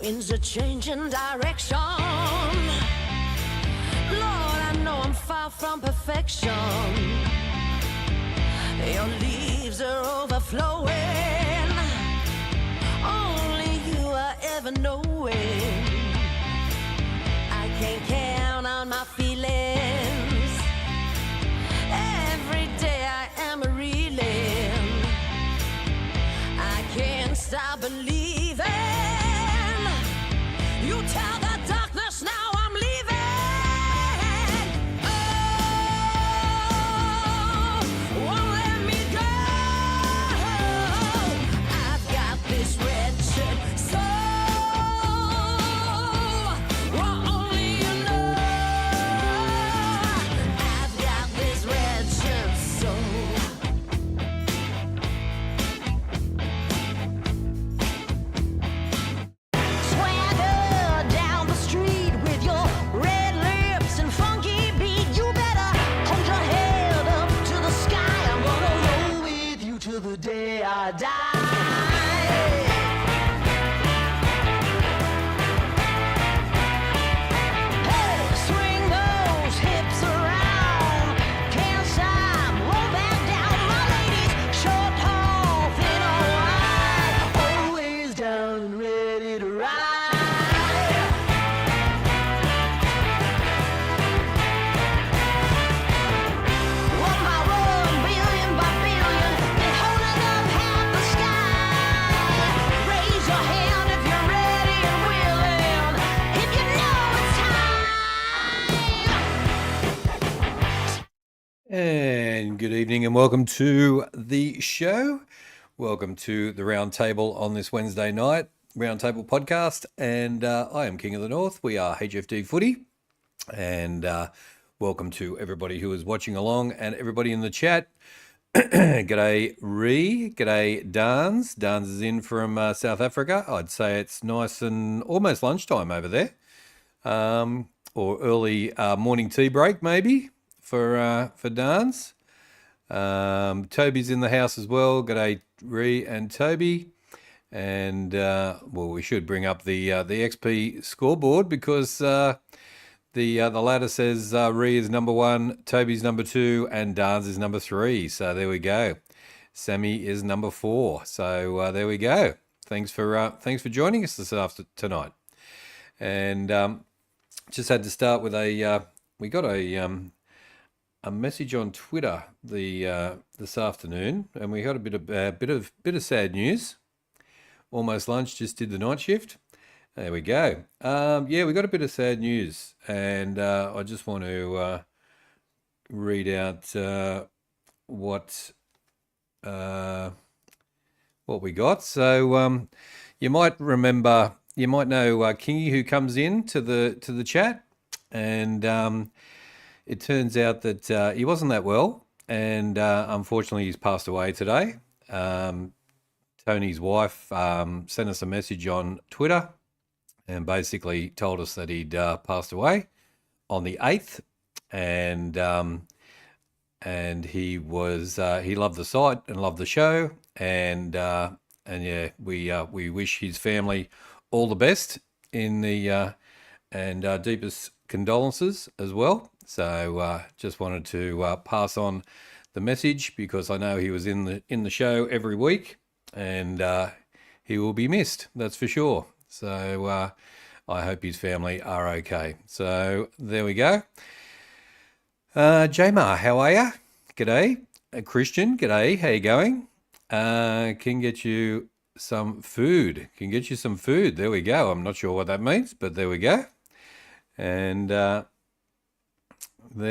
winds are changing direction. Lord, I know I'm far from perfection. Your leaves are overflowing. Only you are ever knowing. I can't count on my feelings. Every day I am reeling. I can't stop believing. You tell the darkness now I'm leaving. Oh, won't let me go. I've got this wretched soul. Well, only you know. I've got this wretched soul. Swagger down the street with your red lips and funky beat. You better hold your head up to the sky. I'm gonna roll with you till the day I die. Hey, swing those hips around. Can't stop, roll back down. My ladies, short, tall, thin or wide, always down and ready to ride. One by one, billion by billion, they're holding up half the sky. Raise your hand if you're ready and willing, if you know it's time. And good evening and welcome to the show. Welcome to the round table on this Wednesday night, round table podcast. And I am King of the North. We are HFD Footy. And welcome to everybody who is watching along and everybody in the chat. G'day Ree, g'day Dans. Dans is in from South Africa. I'd say it's nice and almost lunchtime over there. Or early morning tea break maybe for Dans. Toby's in the house as well. G'day Ree and Toby. And well, we should bring up the XP scoreboard because the ladder says Ree is number 1, Toby's number 2, and Dans is number 3. So there we go. Sammy is number 4. So there we go. Thanks for joining us tonight. And just had to start with we got a message on Twitter this afternoon, and we got a bit of sad news. Almost lunch, just did the night shift. There we go. Yeah, we got a bit of sad news, and I just want to read out what we got. So you might know Kingy, who comes in to the chat, and it turns out that he wasn't that well, and unfortunately he's passed away today. Tony's wife sent us a message on Twitter and basically told us that he'd passed away on the 8th, and he loved the site and loved the show, and yeah, we wish his family all the best in the and deepest condolences as well. So just wanted to pass on the message because I know he was in the show every week, and he will be missed, that's for sure. So I hope his family are okay. So there we go. Jamar, how are you? G'day. Christian, g'day. How you going? Can get you some food. There we go. I'm not sure what that means, but there we go. And there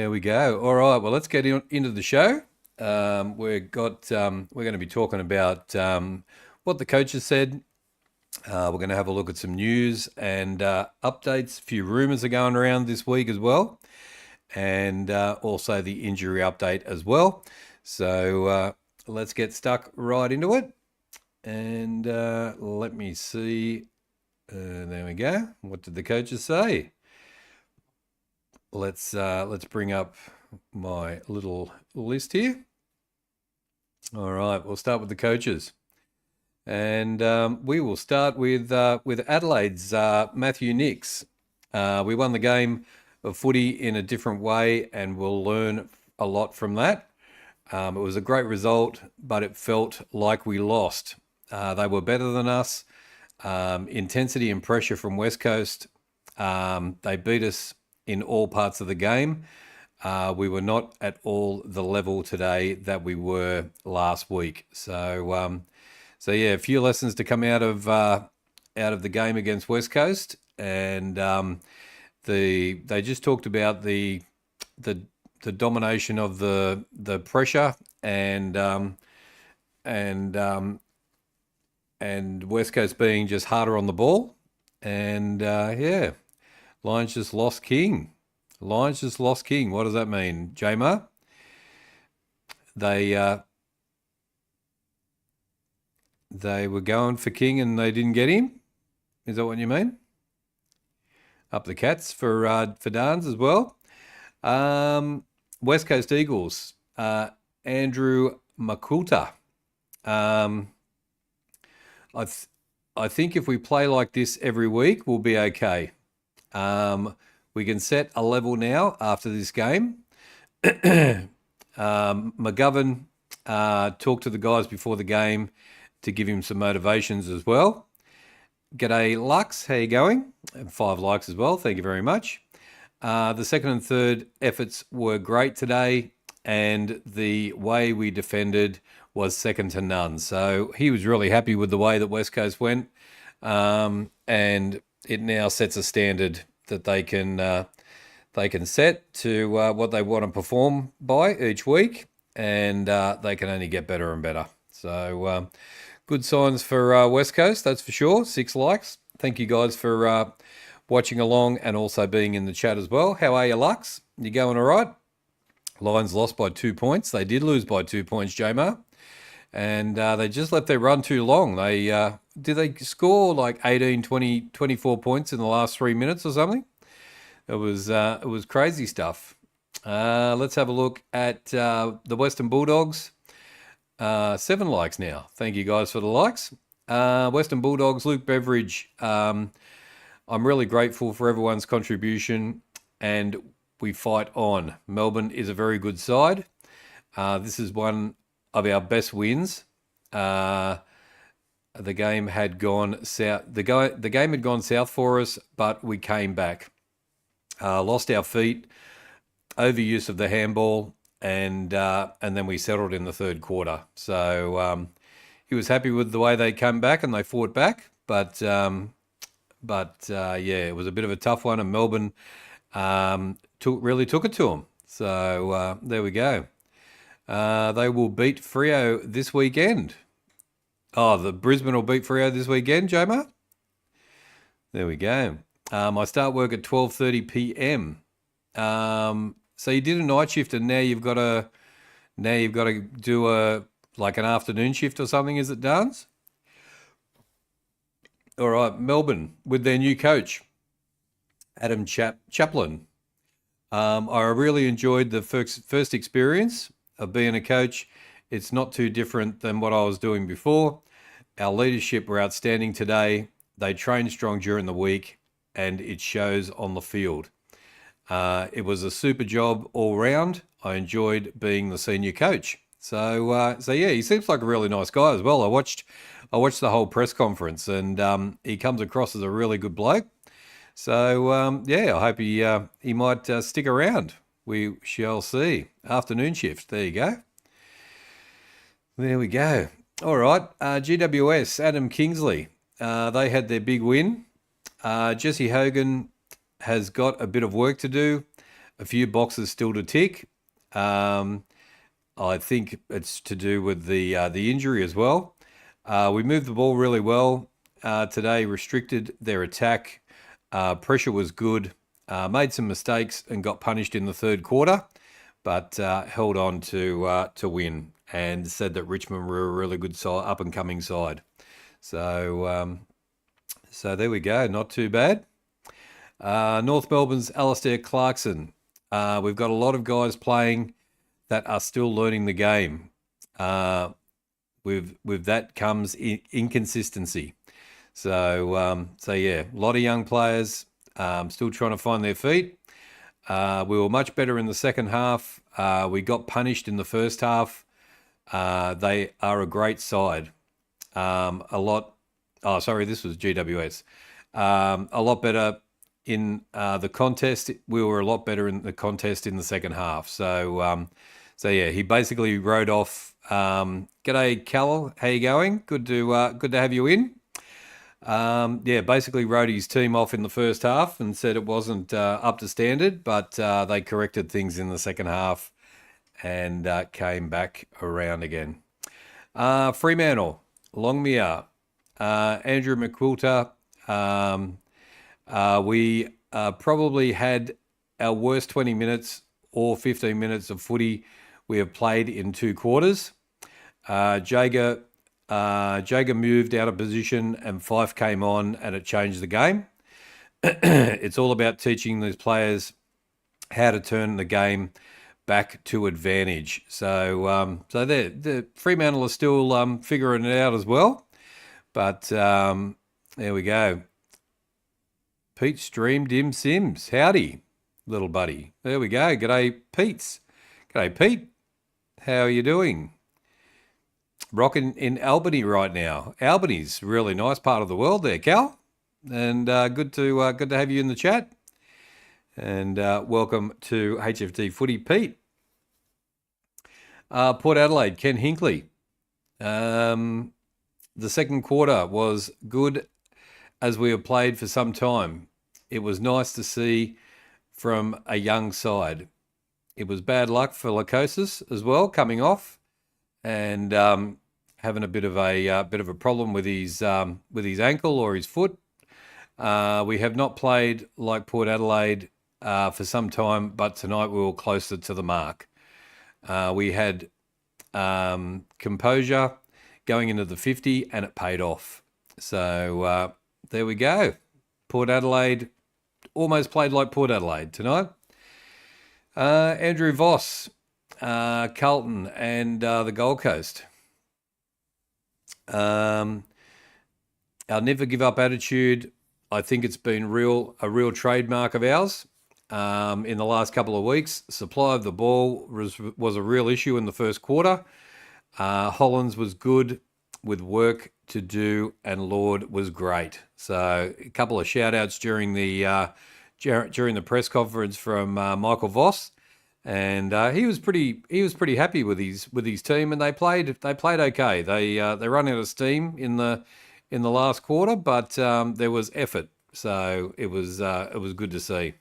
we go. All right. Well, let's get into the show. We're going to be talking about what the coaches said. We're going to have a look at some news and updates. A few rumours are going around this week as well, and also the injury update as well. So let's get stuck right into it. And let me see. There we go. What did the coaches say? Let's bring up my little list here. All right, we'll start with the coaches. And we will start with Adelaide's Matthew Nix. We won the game of footy in a different way, and we'll learn a lot from that. It was a great result, but it felt like we lost. They were better than us. Intensity and pressure from West Coast. They beat us in all parts of the game. We were not at all the level today that we were last week. So yeah, a few lessons to come out of the game against West Coast, and they just talked about the domination of the pressure and West Coast being just harder on the ball, and yeah, Lions just lost king. Lions just lost king. What does that mean, Jamar? They were going for king and they didn't get him. Is that what you mean? Up the Cats for Dans as well. West Coast Eagles. Andrew Makulta. I think if we play like this every week, we'll be okay. We can set a level now after this game. McGovern talked to the guys before the game to give him some motivations as well. G'day, Lux. How you going? And 5 likes as well. Thank you very much. The second and third efforts were great today, and the way we defended was second to none. So he was really happy with the way that West Coast went, and it now sets a standard that they can set to what they want to perform by each week, and they can only get better and better. So good signs for West Coast, that's for sure. 6 likes. Thank you guys for watching along and also being in the chat as well. How are you, Lux? You going all right? Lions lost by 2 points. They did lose by 2 points, Jamar. And they just let their run too long. Did they score like 18, 20, 24 points in the last 3 minutes or something? It was crazy stuff. Let's have a look at the Western Bulldogs. 7 likes now. Thank you guys for the likes. Western Bulldogs, Luke Beveridge. I'm really grateful for everyone's contribution, and we fight on. Melbourne is a very good side. This is one of our best wins. The game had gone south. The game had gone south for us, but we came back. Lost our feet, overuse of the handball, and then we settled in the third quarter. So he was happy with the way they came back and they fought back, but yeah, it was a bit of a tough one, and Melbourne really took it to them. So there we go. They will beat Freo this weekend. Oh, the Brisbane will beat Freo this weekend, Jamar? There we go. I start work at 12:30 p.m. So you did a night shift, and now you've got to do an afternoon shift or something. Is it, Dance? All right, Melbourne with their new coach, Adam Chaplin. I really enjoyed the first experience of being a coach. It's not too different than what I was doing before. Our leadership were outstanding today. They trained strong during the week, and it shows on the field. It was a super job all round. I enjoyed being the senior coach. So yeah, he seems like a really nice guy as well. I watched the whole press conference, and he comes across as a really good bloke. So yeah, I hope he might stick around. We shall see. Afternoon shift. There you go. There we go. All right. GWS, Adam Kingsley. They had their big win. Jesse Hogan has got a bit of work to do. A few boxes still to tick. I think it's to do with the injury as well. We moved the ball really well today, restricted their attack. Pressure was good. Made some mistakes and got punished in the third quarter, but held on to win, and said that Richmond were a really good side, up and coming side. So there we go. Not too bad. North Melbourne's Alistair Clarkson. We've got a lot of guys playing that are still learning the game. with that comes inconsistency. So yeah, a lot of young players still trying to find their feet. We were much better in the second half. We got punished in the first half. They are a great side. A lot. Oh, sorry, this was GWS. A lot better in the contest. We were a lot better in the contest in the second half. So yeah, he basically wrote off. G'day, Cal. How you going? Good to have you in. Yeah, basically wrote his team off in the first half and said it wasn't up to standard, but they corrected things in the second half and came back around again. Fremantle, Longmere, Andrew McQuilter. We probably had our worst 20 minutes or 15 minutes of footy we have played in 2 quarters. Jager moved out of position and Fife came on and it changed the game. It's all about teaching these players how to turn the game back to advantage. So the Fremantle are still figuring it out as well. But there we go. Pete Stream Dim Sims. Howdy, little buddy. There we go. G'day, Pete's. G'day, Pete. How are you doing? Rocking in Albany right now. Albany's a really nice part of the world there, Cal. And good to have you in the chat. And welcome to HFD Footy, Pete. Port Adelaide, Ken Hinkley. The second quarter was good as we have played for some time. It was nice to see from a young side. It was bad luck for Lycosis as well, coming off and having a bit of a problem with his ankle or his foot. We have not played like Port Adelaide for some time, but tonight we were closer to the mark. We had composure going into the 50 and it paid off. So there we go. Port Adelaide almost played like Port Adelaide tonight. Andrew Voss, Carlton and the Gold Coast. Our never give up attitude, I think it's been a real trademark of ours. In the last couple of weeks, supply of the ball was a real issue in the first quarter. Hollands was good with work to do, and Lord was great. So a couple of shout outs during the press conference from Michael Voss, and he was pretty happy with his team, and they played okay. They run out of steam in the last quarter, but there was effort, so it was good to see.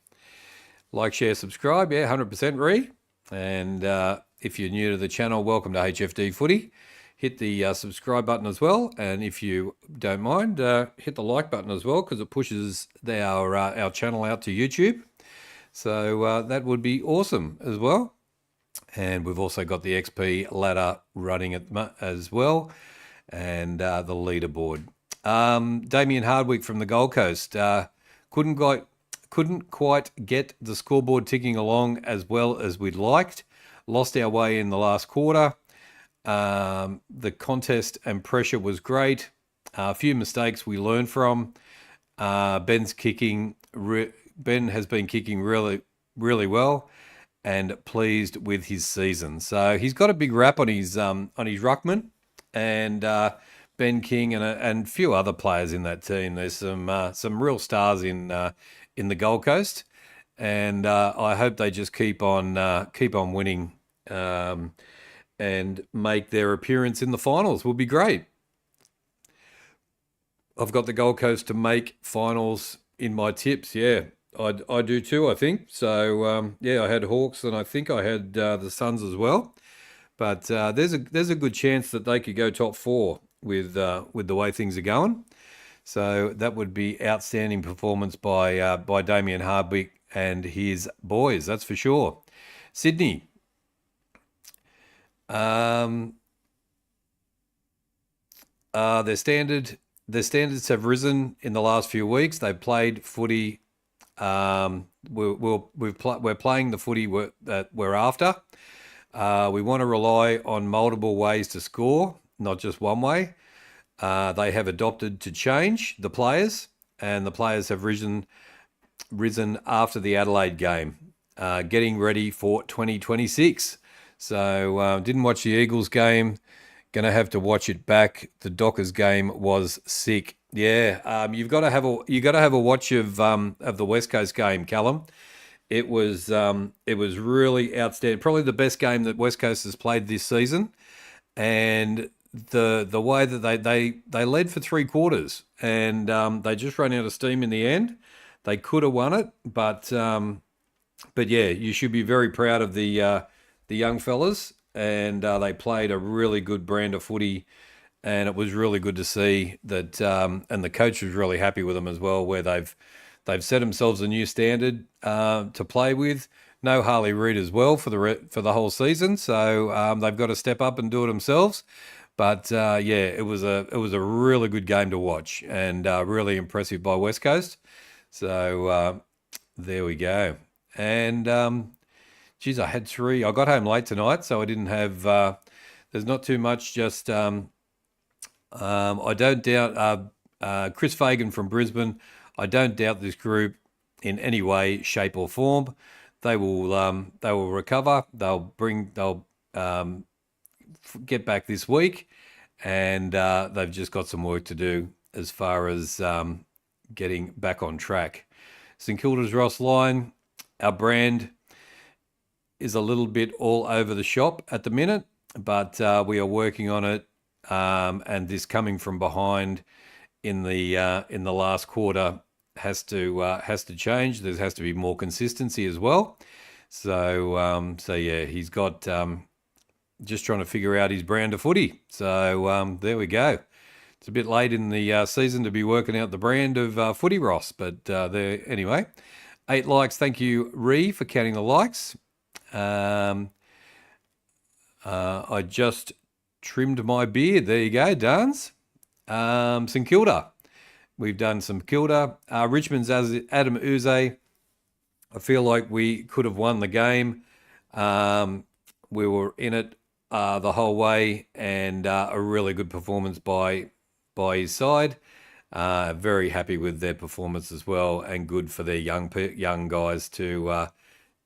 Like, share, subscribe, 100% Ree. And if you're new to the channel, welcome to HFD Footy. Hit the subscribe button as well, and if you don't mind, hit the like button as well, because it pushes our channel out to YouTube. So that would be awesome as well. And we've also got the XP ladder running as well, and the leaderboard. Damien Hardwick from the Gold Coast couldn't quite get the scoreboard ticking along as well as we'd liked. Lost our way in the last quarter. The contest and pressure was great. A few mistakes we learned from. Ben has been kicking really, really well, and pleased with his season. So he's got a big rap on his ruckman, and Ben King and a few other players in that team. There's some real stars in the Gold Coast, and I hope they just keep on winning. And make their appearance in the finals will be great. I've got the Gold Coast to make finals in my tips. Yeah, I do too, I think. So, I had Hawks and I think I had the Suns as well. But there's a good chance that they could go top 4 with the way things are going. So that would be outstanding performance by Damien Hardwick and his boys, that's for sure. Sydney. Their standards have risen in the last few weeks. They've played footy. We're playing the footy that we're after. We want to rely on multiple ways to score. not just one way. They have adopted to change the players, and the players have risen after the Adelaide game, getting ready for 2026. So didn't watch the Eagles game. Going to have to watch it back. The Dockers game was sick. Yeah, you've got to have a watch of the West Coast game, Callum. It was really outstanding. Probably the best game that West Coast has played this season, and the way that they led for 3 quarters, and they just ran out of steam in the end. They could have won it, but yeah, you should be very proud of the young fellas, and they played a really good brand of footy, and it was really good to see that. And the coach was really happy with them as well, where they've set themselves a new standard to play with. No Harley Reid as well for the whole season, so they've got to step up and do it themselves. But yeah, it was a really good game to watch, and really impressive by West Coast. So there we go. And geez, I had 3. I got home late tonight, so I didn't have. There's not too much. Just I don't doubt Chris Fagan from Brisbane. I don't doubt this group in any way, shape, or form. They will recover. They'll get back this week, and they've just got some work to do as far as getting back on track. St Kilda's Ross Lyon, our brand, is a little bit all over the shop at the minute, but we are working on it. And this coming from behind in the last quarter has to change. There has to be more consistency as well. So yeah, he's got just trying to figure out his brand of footy. So there we go. It's a bit late in the season to be working out the brand of footy, Ross, but there anyway. 8 likes. Thank you, Ree, for counting the likes. I just trimmed my beard. There you go, Dans. St Kilda. We've done some Kilda. Richmond's Adam Uze. I feel like we could have won the game. We were in it the whole way, and a really good performance by his side. Very happy with their performance as well, and good for their young guys to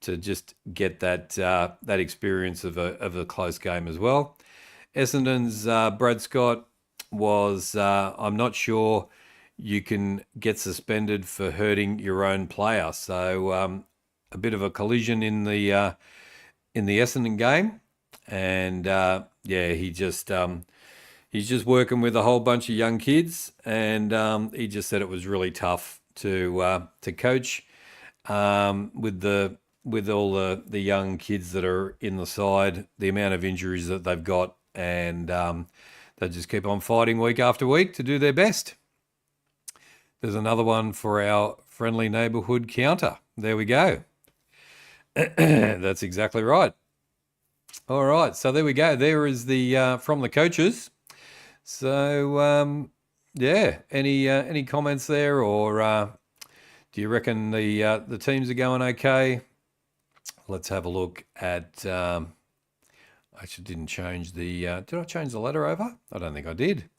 just get that experience of a close game as well. Essendon's Brad Scott was. I'm not sure you can get suspended for hurting your own player. So a bit of a collision in the Essendon game, and yeah, he's just working with a whole bunch of young kids, and he just said it was really tough to coach with all the young kids that are in the side, the amount of injuries that they've got, and they just keep on fighting week after week to do their best. There's another one for our friendly neighbourhood counter. There we go. That's exactly right. All right, so there we go. There is the from the coaches. So yeah, any comments there, or do you reckon the teams are going okay? Let's have a look at. I actually didn't change the. Did I change the ladder over? I don't think I did.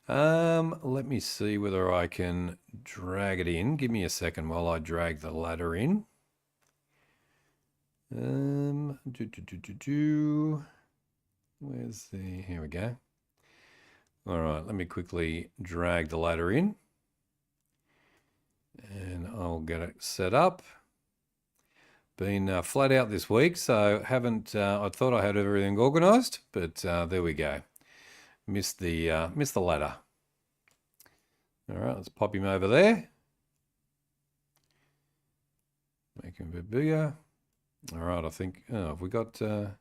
Let me see whether I can drag it in. Give me a second while I drag the ladder in. Where's the? Here we go. All right, let me quickly drag the ladder in, and I'll get it set up. Been flat out this week, so haven't. I thought I had everything organised, but there we go. Missed the ladder. All right, let's pop him over there. Make him a bit bigger. All right, I think. Oh, have we got? Hang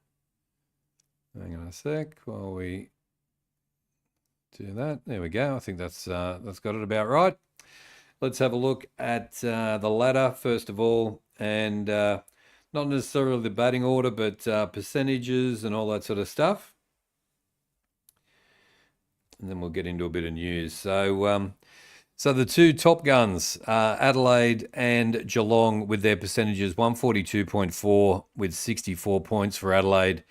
on a sec while we do that. There we go. I think that's got it about right. Let's have a look at the ladder first of all, and not necessarily the batting order, but percentages and all that sort of stuff. And then we'll get into a bit of news. So, so the two top guns, Adelaide and Geelong, with their percentages, 142.4 with 64 points for Adelaide,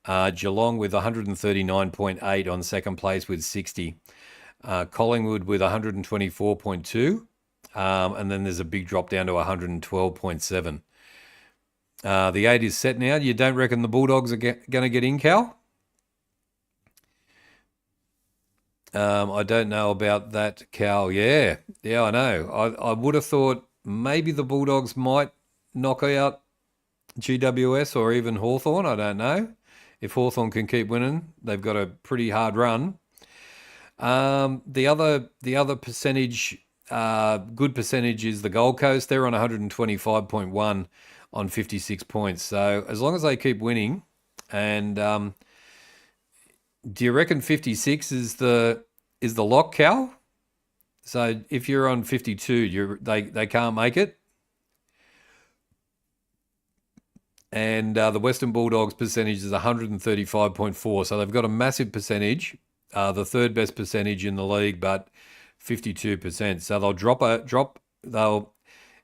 Geelong with 139.8 on second place with 60. Collingwood with 124.2. And then there's a big drop down to 112.7. The 8 is set now. You don't reckon the Bulldogs are going to get in, Cal? I don't know about that, Cal. Yeah, I know. I would have thought maybe the Bulldogs might knock out GWS or even Hawthorn. I don't know. If Hawthorn can keep winning, they've got a pretty hard run. The other percentage, good percentage, is the Gold Coast. They're on 125.1 on 56 points. So as long as they keep winning, and do you reckon 56 is the lock, Cal? So if you're on 52, they can't make it. And the Western Bulldogs percentage is 135.4. So they've got a massive percentage, the third best percentage in the league, but 52%. So they'll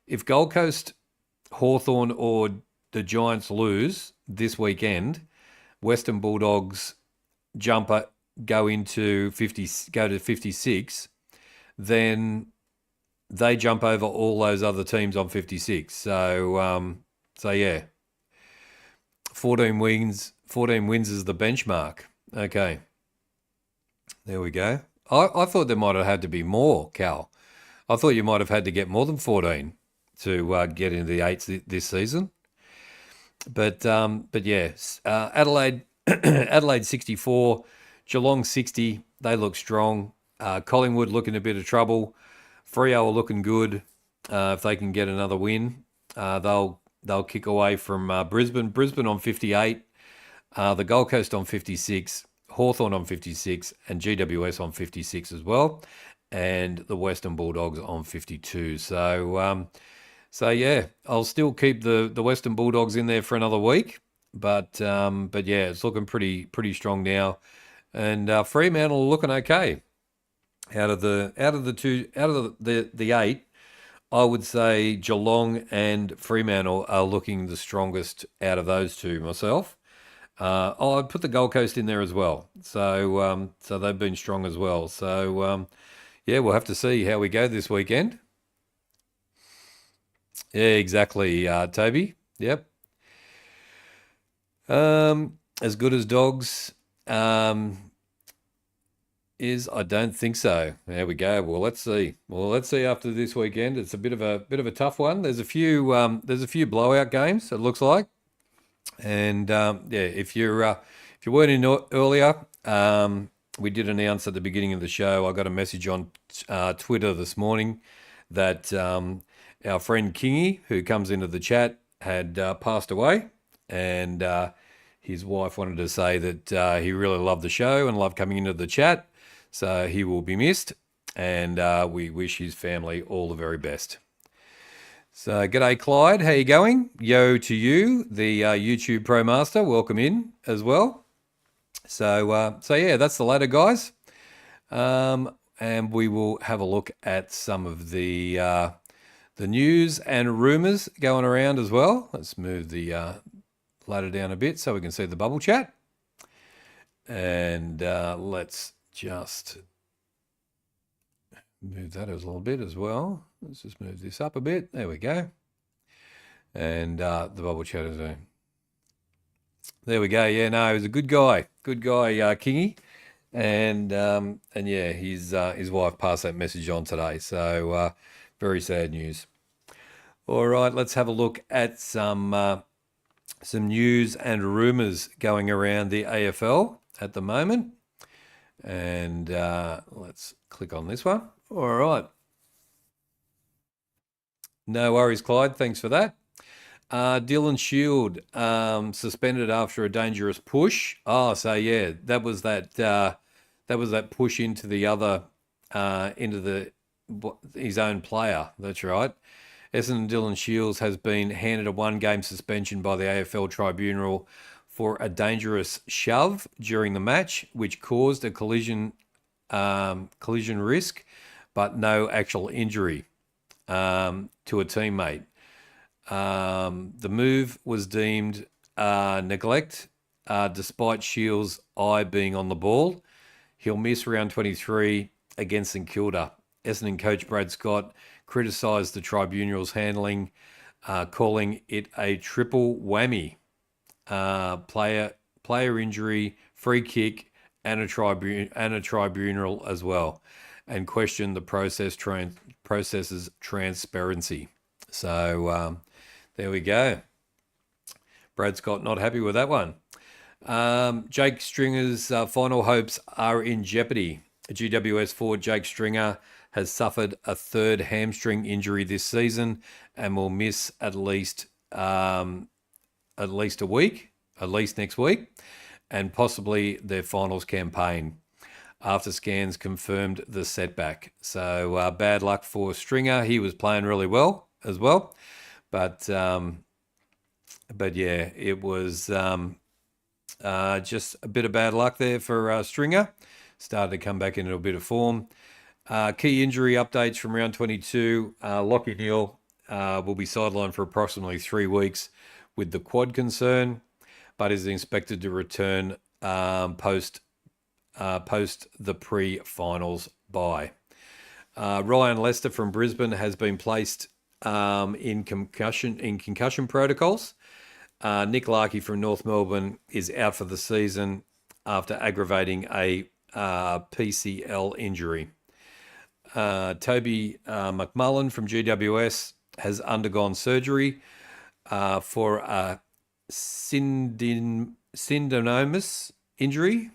if Gold Coast, Hawthorn or the Giants lose this weekend, Western Bulldogs go to 56, then they jump over all those other teams on 56. So yeah. 14 wins is the benchmark. Okay. There we go. I thought there might have had to be more, Cal. I thought you might have had to get more than 14 to get into the 8s this season. But yeah, Adelaide 64, Geelong 60. They look strong. Collingwood looking a bit of trouble. Freo are looking good. If they can get another win, they'll kick away from Brisbane. Brisbane on 58, the Gold Coast on 56, Hawthorn on 56, and GWS on 56 as well, and the Western Bulldogs on 52. So yeah, I'll still keep the Western Bulldogs in there for another week, but yeah, it's looking pretty strong now, and Fremantle are looking okay. Out of the 8. I would say Geelong and Fremantle are looking the strongest out of those two myself. I'd put the Gold Coast in there as well. So they've been strong as well. So yeah, we'll have to see how we go this weekend. Yeah, exactly, Toby. Yep. As good as Dogs is, I don't think so. There we go. Well, let's see. After this weekend. It's a bit of a tough one. There's a few blowout games, it looks like. And yeah, if you weren't in earlier, we did announce at the beginning of the show. I got a message on Twitter this morning that our friend Kingy, who comes into the chat, had passed away, and his wife wanted to say that he really loved the show and loved coming into the chat. So he will be missed, and we wish his family all the very best. So g'day, Clyde. How you going? Yo to you, the YouTube Pro Master. Welcome in as well. So yeah, that's the ladder, guys. And we will have a look at some of the news and rumours going around as well. Let's move the ladder down a bit so we can see the bubble chat. And let's just move that a little bit as well. Let's just move this up a bit. There we go. And the bubble chat is there. There we go. Yeah, no, he was a good guy. Good guy, Kingy. And yeah, his wife passed that message on today. So very sad news. All right, let's have a look at some news and rumours going around the AFL at the moment. And let's click on this one. All right. No worries, Clyde. Thanks for that. Dylan Shield suspended after a dangerous push. Oh, so yeah, that was that push into the other his own player. That's right. Essendon Dylan Shields has been handed a 1-game suspension by the AFL Tribunal for a dangerous shove during the match, which caused a collision risk, but no actual injury to a teammate. The move was deemed neglect despite Shields' eye being on the ball. He'll miss round 23 against St Kilda. Essendon coach Brad Scott criticised the tribunal's handling, calling it a triple whammy. Player injury, free kick, and a tribunal as well, and questioned the process's transparency. So there we go. Brad Scott not happy with that one. Jake Stringer's final hopes are in jeopardy. GWS forward Jake Stringer has suffered a third hamstring injury this season and will miss at least a week, at least next week, and possibly their finals campaign after scans confirmed the setback. So bad luck for Stringer. He was playing really well as well, but yeah, it was just a bit of bad luck there for Stringer. Started to come back into a bit of form. Key injury updates from round 22. Lockie Neal will be sidelined for approximately 3 weeks with the quad concern, but is expected to return post the pre-finals bye. Ryan Lester from Brisbane has been placed in concussion protocols. Nick Larkey from North Melbourne is out for the season after aggravating a PCL injury. Toby McMullen from GWS has undergone surgery for a syndesmosis injury,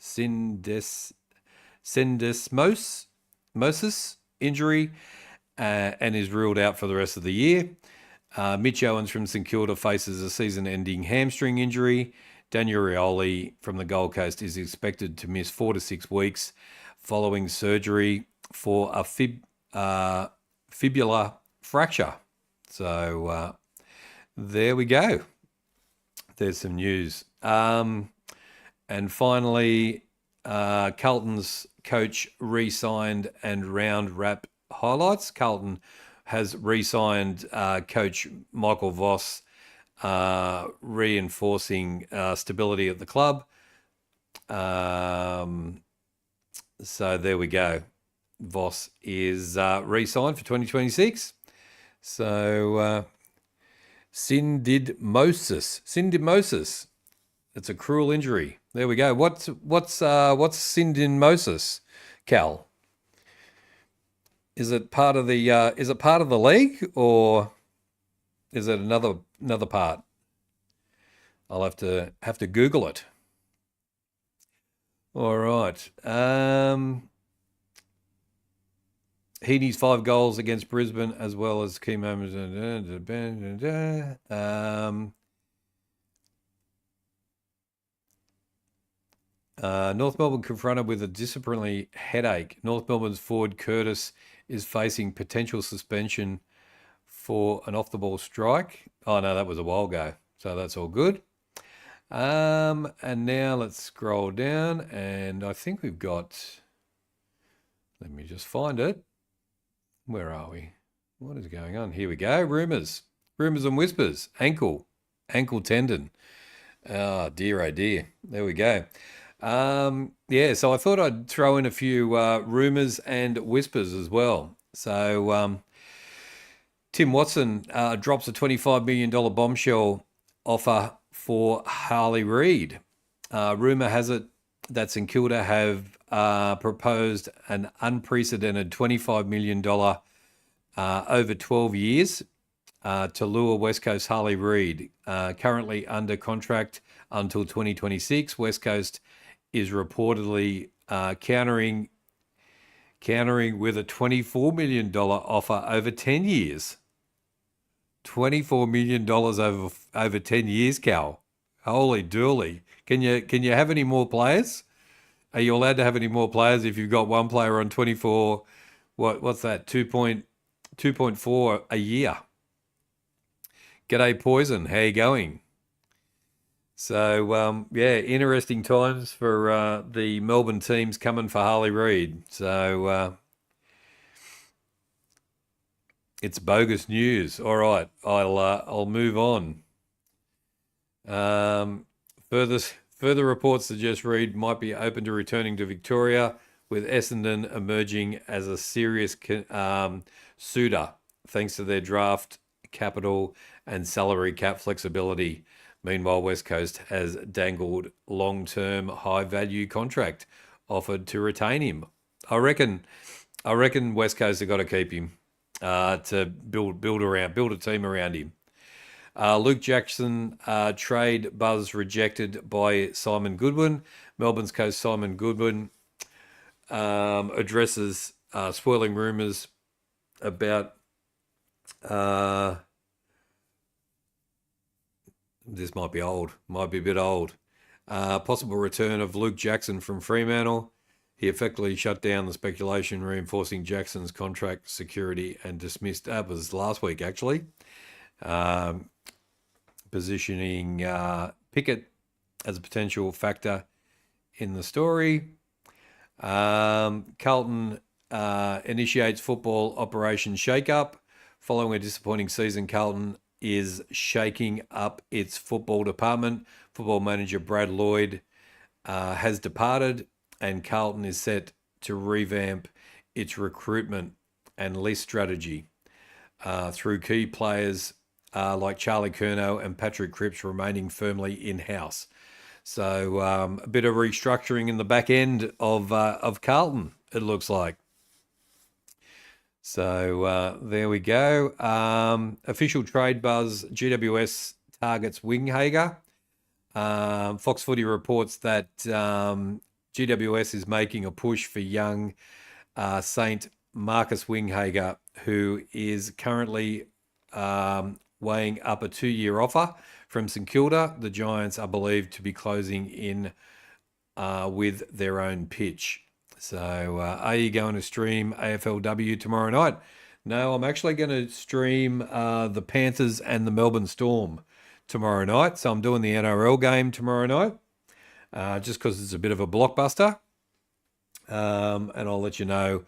syndesmosis injury, and is ruled out for the rest of the year. Mitch Owens from St Kilda faces a season-ending hamstring injury. Daniel Rioli from the Gold Coast is expected to miss 4 to 6 weeks following surgery for a fibular fracture. So there we go. There's some news. And finally, Carlton's coach re-signed and round wrap highlights. Carlton has re-signed coach Michael Voss, reinforcing stability at the club. So there we go. Voss is re-signed for 2026. So syndesmosis. It's a cruel injury. There we go. What's syndesmosis, Cal? Is it part of the league, or is it another part? I'll have to Google it. All right. Heaney's 5 goals against Brisbane, as well as key moments. North Melbourne confronted with a disciplinary headache. North Melbourne's forward Curtis is facing potential suspension for an off-the-ball strike. Oh, no, that was a while ago. So that's all good. And now let's scroll down, and I think we've got... Let me just find it. Where are we? What is going on? Here we go. Rumours and whispers. Ankle tendon. Oh, dear, oh, dear. There we go. Yeah, so I thought I'd throw in a few rumours and whispers as well. So Tim Watson drops a $25 million bombshell offer for Harley Reid. Rumour has it that St Kilda have proposed an unprecedented $25 million over 12 years to lure West Coast Harley Reid. Currently under contract until 2026, West Coast is reportedly countering with a $24 million offer over 10 years. $24 million over 10 years, Cal. Holy dooly. Can you have any more players? Are you allowed to have any more players if you've got one player on 24? What's that? 2.4 a year. G'day, Poison. How you going? So, yeah, interesting times for the Melbourne teams coming for Harley Reid. So, it's bogus news. All right, I'll move on. Further reports suggest Reid might be open to returning to Victoria, with Essendon emerging as a serious suitor, thanks to their draft capital and salary cap flexibility. Meanwhile, West Coast has dangled long-term, high-value contract offered to retain him. I reckon West Coast have got to keep him to build a team around him. Luke Jackson trade buzz rejected by Simon Goodwin. Melbourne's coach Simon Goodwin addresses swirling rumours about this might be a bit old. Possible return of Luke Jackson from Fremantle. He effectively shut down the speculation, reinforcing Jackson's contract security and dismissed. That was last week, actually. Positioning Pickett as a potential factor in the story. Carlton initiates football operation shake-up. Following a disappointing season, Carlton is shaking up its football department. Football manager Brad Lloyd has departed, and Carlton is set to revamp its recruitment and lease strategy through key players like Charlie Curnow and Patrick Cripps remaining firmly in-house. So a bit of restructuring in the back end of Carlton, it looks like. So there we go. Official trade buzz, GWS targets Winghager. Fox Footy reports that GWS is making a push for young Saint Marcus Winghager, who is currently weighing up a 2-year offer from St Kilda. The Giants are believed to be closing in with their own pitch. So are you going to stream AFLW tomorrow night? No, I'm actually going to stream the Panthers and the Melbourne Storm tomorrow night. So I'm doing the NRL game tomorrow night just because it's a bit of a blockbuster. And I'll let you know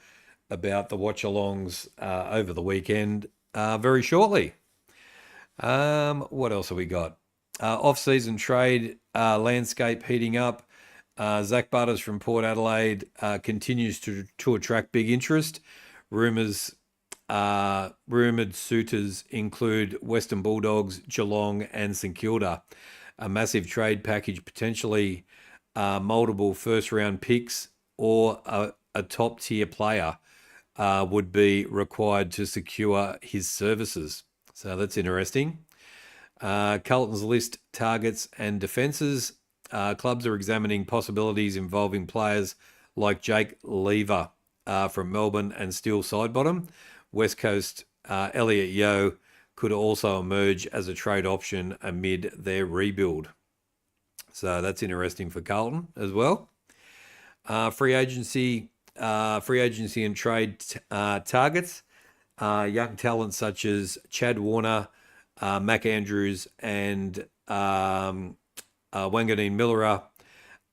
about the watch-alongs over the weekend very shortly. What else have we got? Off-season trade landscape heating up. Zach Butters from Port Adelaide continues to attract big interest. Rumoured suitors include Western Bulldogs, Geelong and St Kilda. A massive trade package, potentially multiple first-round picks or a top-tier player would be required to secure his services. So that's interesting. Carlton's list targets and defences. Clubs are examining possibilities involving players like Jake Lever from Melbourne and Steele Sidebottom. West Coast Elliot Yeo could also emerge as a trade option amid their rebuild. So that's interesting for Carlton as well. Free agency and trade targets. Young talents such as Chad Warner, Mac Andrews, and Wanganeen Millera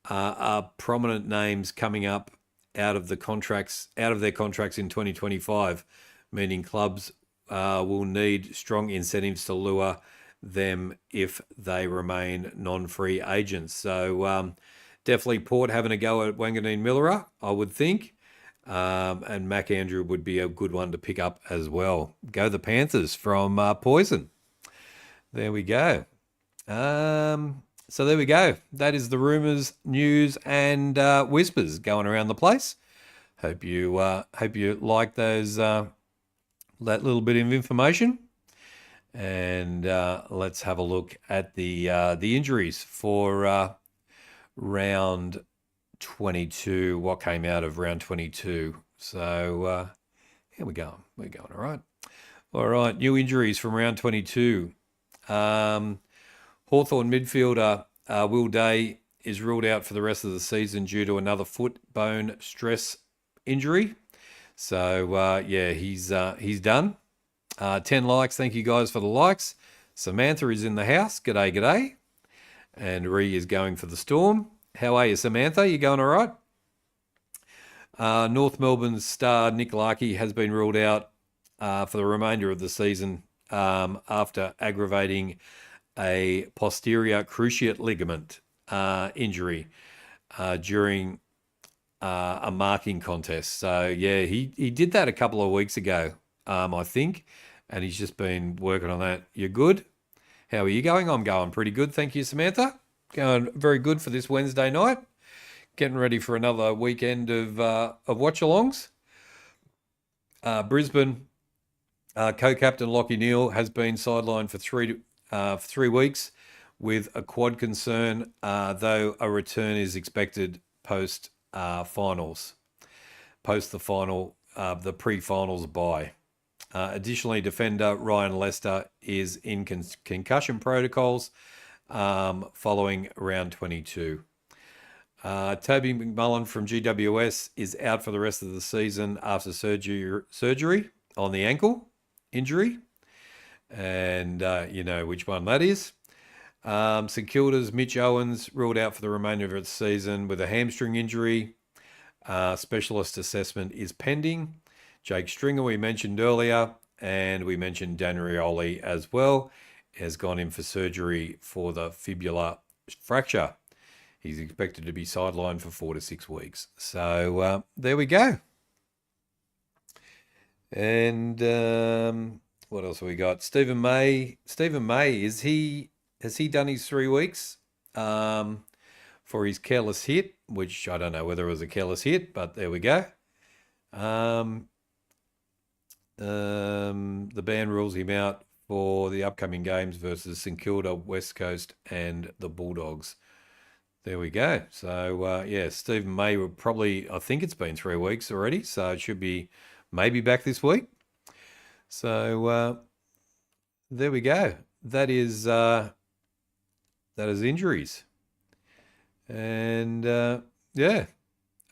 are prominent names coming up out of their contracts in 2025, meaning clubs will need strong incentives to lure them if they remain non-free agents. So definitely Port having a go at Wanganeen Millera, I would think. And Mac Andrew would be a good one to pick up as well. Go the Panthers from Poison. There we go. So there we go. That is the rumours, news, and whispers going around the place. Hope you like those that little bit of information. And let's have a look at the injuries for round 22. What came out of round 22? So here we go. We're going all right. All right. New injuries from round 22. Hawthorn midfielder Will Day is ruled out for the rest of the season due to another foot bone stress injury. So yeah, he's done. 10 likes. Thank you guys for the likes. Samantha is in the house. G'day, g'day. And Ree is going for the Storm. How are you, Samantha? You going all right? North Melbourne's star Nick Larkey has been ruled out for the remainder of the season after aggravating a posterior cruciate ligament injury during a marking contest. So, yeah, he did that a couple of weeks ago, I think, and he's just been working on that. You're good? How are you going? I'm going pretty good. Thank you, Samantha. Going very good for this Wednesday night. Getting ready for another weekend of watch-alongs. Brisbane co-captain Lockie Neal has been sidelined for 3 weeks with a quad concern, though a return is expected post finals, post the pre-finals bye. Additionally, defender Ryan Lester is in concussion protocols following round 22. Toby McMullen from GWS is out for the rest of the season after surgery on the ankle injury. And you know which one that is. St Kilda's Mitch Owens ruled out for the remainder of its season with a hamstring injury. Specialist assessment is pending. Jake Stringer, we mentioned earlier, and we mentioned Dan Rioli as well, has gone in for surgery for the fibular fracture. He's expected to be sidelined for 4 to 6 weeks. So there we go. And what else have we got? Stephen May. Stephen May, has he done his 3 weeks for his careless hit, which I don't know whether it was a careless hit, but there we go. The ban rules him out for the upcoming games versus St Kilda, West Coast, and the Bulldogs. There we go. So, yeah, Stephen May will probably, I think it's been 3 weeks already, so it should be maybe back this week. So, there we go. That is injuries. And, yeah,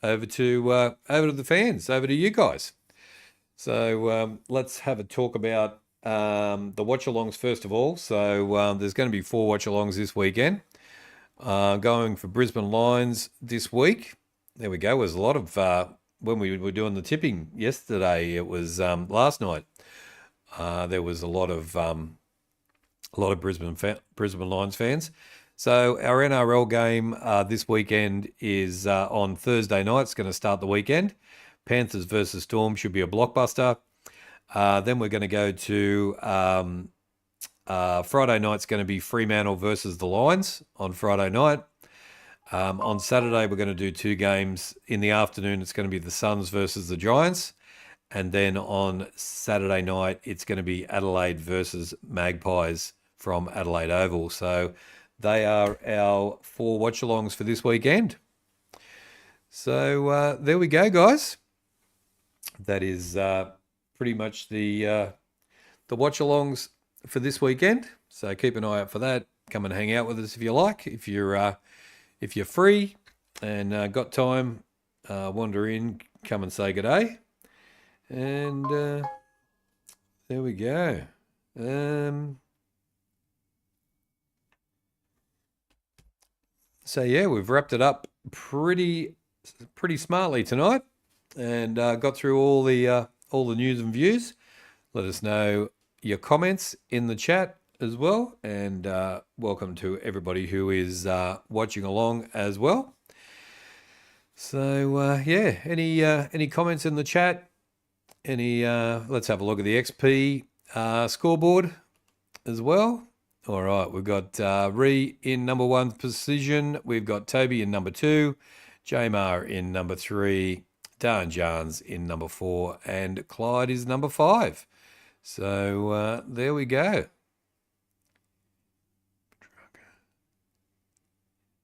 over to the fans, over to you guys. So, let's have a talk about the watch-alongs first of all. So, there's going to be 4 watch-alongs this weekend. Going for Brisbane Lions this week. There we go. There was a lot of when we were doing the tipping yesterday. It was last night. There was a lot of Brisbane Lions fans. So our NRL game this weekend is on Thursday night. It's going to start the weekend. Panthers versus Storm should be a blockbuster. Then we're going to go to Friday night's going to be Fremantle versus the Lions on Friday night. On Saturday, we're going to do 2 games. In the afternoon, it's going to be the Suns versus the Giants. And then on Saturday night, it's going to be Adelaide versus Magpies from Adelaide Oval. So they are our 4 watch-alongs for this weekend. So there we go, guys. That is pretty much the watch-alongs for this weekend. So keep an eye out for that. Come and hang out with us if you like. If you're free and got time, wander in, come and say good day. And there we go. So yeah, we've wrapped it up pretty smartly tonight, and got through all the news and views. Let us know your comments in the chat as well, and welcome to everybody who is watching along as well. So yeah, any comments in the chat? Let's have a look at the XP scoreboard as well. All right, we've got Ree in number 1 position. We've got Toby in number 2, Jamar in number 3, Dan Jans in number 4, and Clyde is number 5. So there we go.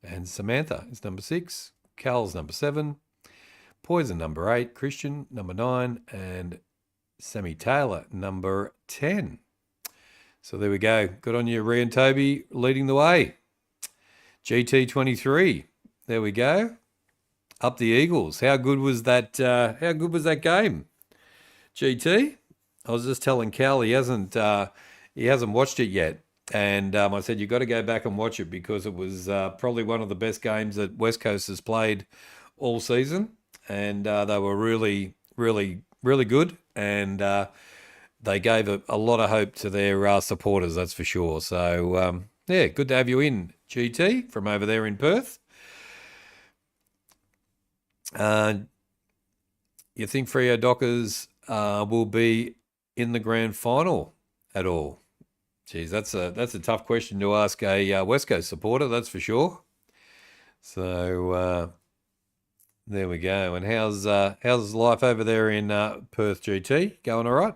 And Samantha is number 6, Cal's number 7, Poison number 8, Christian number 9, and Sammy Taylor number 10. So there we go. Good on you, Ree and Toby, leading the way. GT23. There we go. Up the Eagles. How good was that? How good was that game? GT. I was just telling Cal he hasn't watched it yet, and I said you've got to go back and watch it because it was probably one of the best games that West Coast has played all season, and they were really, really, really good, and they gave a lot of hope to their supporters, that's for sure. So, yeah, good to have you in, GT from over there in Perth. You think Freo Dockers will be in the grand final at all? Geez, that's a tough question to ask a West Coast supporter, that's for sure. So there we go. And how's life over there in Perth, GT? Going all right?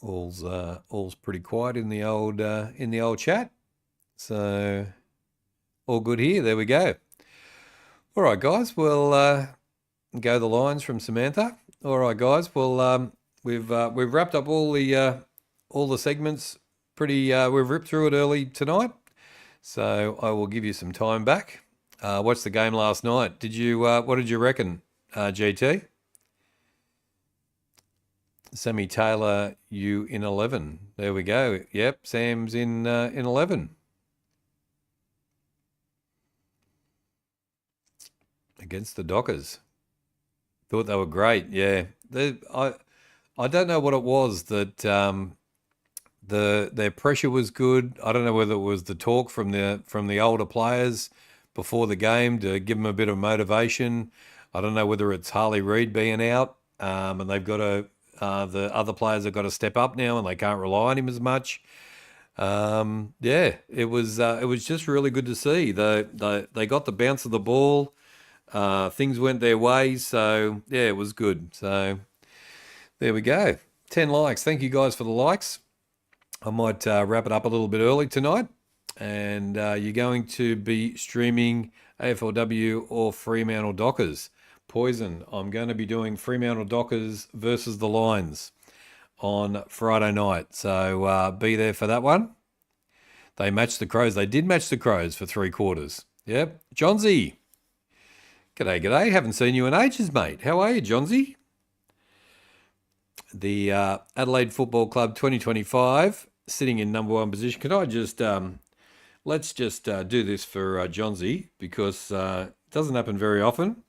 All's pretty quiet in the old chat. So all good here. There we go. All right, guys. We'll go the lines from Samantha. All right, guys. Well, we've wrapped up all the segments. We've ripped through it early tonight. So I will give you some time back. Watched the game last night. What did you reckon, GT? Sammy Taylor, you in 11. There we go. Yep, Sam's in 11. Against the Dockers. Thought they were great. Yeah. I don't know what it was that their pressure was good. I don't know whether it was the talk from the older players before the game to give them a bit of motivation. I don't know whether it's Harley Reid being out, and they've got to the other players have got to step up now, and they can't rely on him as much. Yeah, it was just really good to see. They got the bounce of the ball. Things went their way, so yeah, it was good. So there we go. 10 likes. Thank you guys for the likes. I might wrap it up a little bit early tonight. And you're going to be streaming AFLW or Fremantle Dockers. Poison, I'm going to be doing Fremantle Dockers versus the Lions on Friday night. So be there for that one. They matched the Crows. They did match the Crows for 3 quarters. Yep. Johnsy. G'day. Haven't seen you in ages, mate. How are you, Johnsy? The Adelaide Football Club 2025 sitting in number 1 position. Can I just... let's just do this for Johnsy because it doesn't happen very often.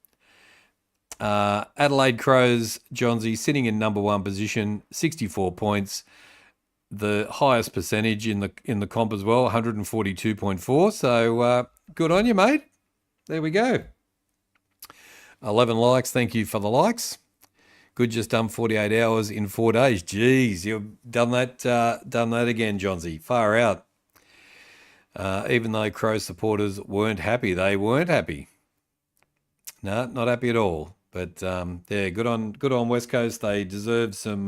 Adelaide Crows, Johnsy, sitting in number 1 position, 64 points. The highest percentage in the comp as well, 142.4. So good on you, mate. There we go. 11 likes. Thank you for the likes. Good, just done 48 hours in 4 days. Jeez, you've done that again, Johnsy. Far out. Even though Crows supporters weren't happy, they weren't happy. No, not happy at all. But yeah, good on West Coast. They deserve some.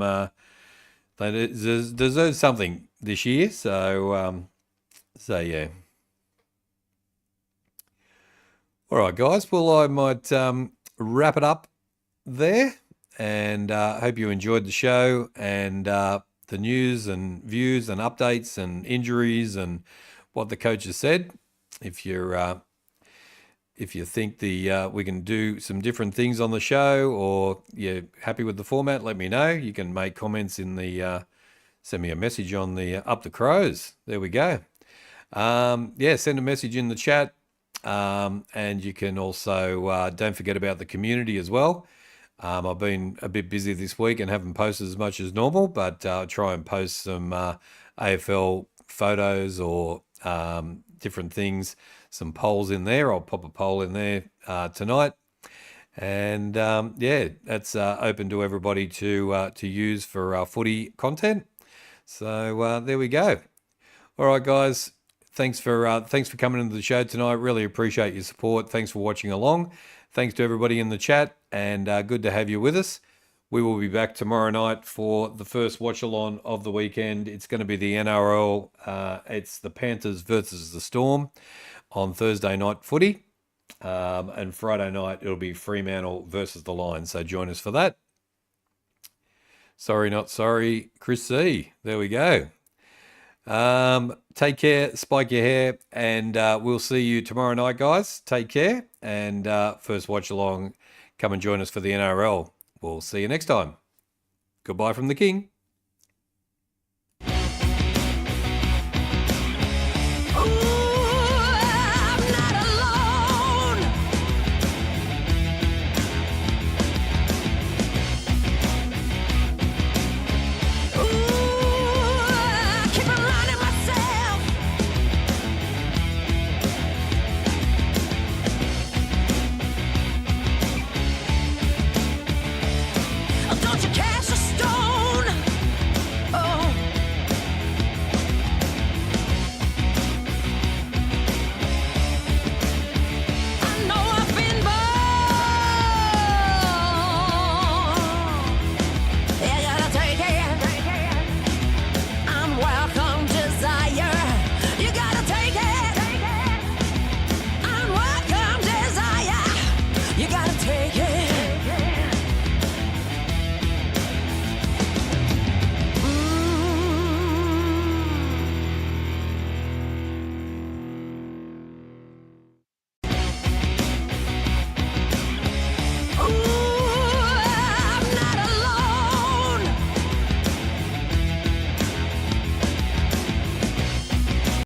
They deserve something this year. So yeah. All right, guys. Well, I might wrap it up there, and hope you enjoyed the show and the news and views and updates and injuries and what the coach has said. If you think we can do some different things on the show, or you're happy with the format, let me know. You can make comments in the send me a message on the Up the Crows. There we go. Yeah, send a message in the chat, and you can also don't forget about the community as well. I've been a bit busy this week and haven't posted as much as normal, but I'll try and post some AFL photos or different things, some polls in there. I'll pop a poll in there tonight, and yeah, that's open to everybody to use for footy content. So there we go. All right, guys. Thanks for coming into the show tonight. Really appreciate your support. Thanks for watching along. Thanks to everybody in the chat, and good to have you with us. We will be back tomorrow night for the first watch-along of the weekend. It's going to be the NRL. It's the Panthers versus the Storm on Thursday night footy. And Friday night, it'll be Fremantle versus the Lions. So join us for that. Sorry, not sorry, Chris C. There we go. Take care, spike your hair, and we'll see you tomorrow night, guys. Take care, and first watch-along, come and join us for the NRL. We'll see you next time. Goodbye from the King.